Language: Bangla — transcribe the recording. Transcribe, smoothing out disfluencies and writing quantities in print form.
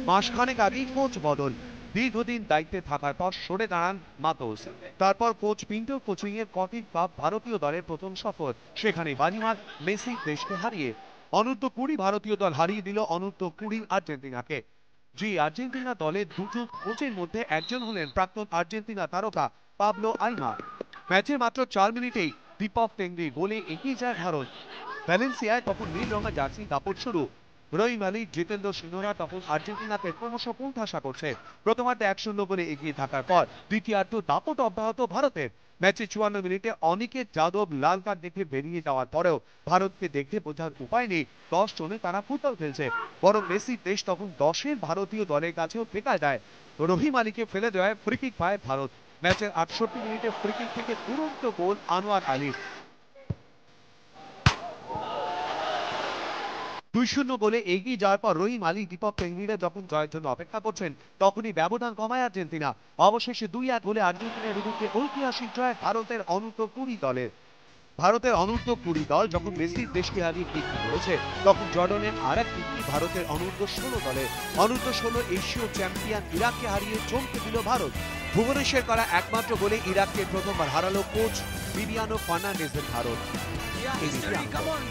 মাসখানেক আগেই কোচ বদল। দীর্ঘদিন দায়িত্বে থাকার পর সরে দাঁড়ান মাতোস। তারপর কোচ পিন্টোর কোচিং এর কঠিন পাপ ভারতীয় দলের প্রথম সফর, সেখানে বাজিমাত মেসি দেশকে হারিয়ে। অনূর্ধ্ব-20 ভারতীয় দল হারিয়ে দিল অনূর্ধ্ব-20 আর্জেন্টিনাকে। যে আর্জেন্টিনা দলের দুজন কোচের মধ্যে একজন হলেন প্রাক্তন আর্জেন্টিনা তারকা পাবলো আইমা। ম্যাচের মাত্র 4 মিনিটেই দীপক টেঙ্গরি গোলে এগিয়ে যায় ভারত। ভ্যালেন্সিয়ায় তখন নীল রঙা জার্সি দাপট শুরু। রহিম আলী, জিতেন্দ্র সিংহরা তখন আর্জেন্টিনাকে ক্রমশ কোণঠাসা করছে। প্রথমার্ধে 1-0 গোলে এগিয়ে থাকার পর দ্বিতীয়ার্ধ দাপট অব্যাহত ভারতের। ম্যাচে 54 মিনিটে অনিকেত যাদব লাল কার্ড দেখে বেরিয়ে যাওয়ার পরেও ভারতকে দেখে বোঝার উপায় নেই 10 জনে তারা ফুটবল খেলছে। বরং মেসির দেশ তখন 10-এর ভারতীয় দলের কাছেও ঠেকায় দেয়। রহিম আলীকে ফেলে দেওয়ায় ফ্রিকিক পায় ভারত। ম্যাচের 68 মিনিটে ফ্রিকিক থেকে দুরন্ত গোল আনোয়ার আলীর। 2-0 গোলে এগিয়ে যাওয়ার পর রহিম আলী, দীপক টেঙ্গিরা যখন জয়ের জন্য অপেক্ষা করছেন, তখনই ব্যবধান কমায় আর্জেন্টিনা। অবশেষে 2-1 গোলে আর্জেন্টিনার বিরুদ্ধে ঐতিহাসিক জয় ভারতের অনূর্ধ্ব-20 দলের। ভারতের অনূর্ধ্ব-20 দল যখন মেসির দেশকে হারিয়ে কীর্তি করেছে, তখন জর্ডনের আরেক কীর্তি ভারতের অনূর্ধ্ব-16 দলের। অনূর্ধ্ব-16 এশীয় চ্যাম্পিয়ন ইরাককে হারিয়ে চমকে দিল ভারত। ভুবনেশ্বর করা একমাত্র গোলে ইরাককে প্রথমবার হারালো কোচ ভিভিয়ানো ফার্নান্ডেজের Bharat. Yeah, history, come on.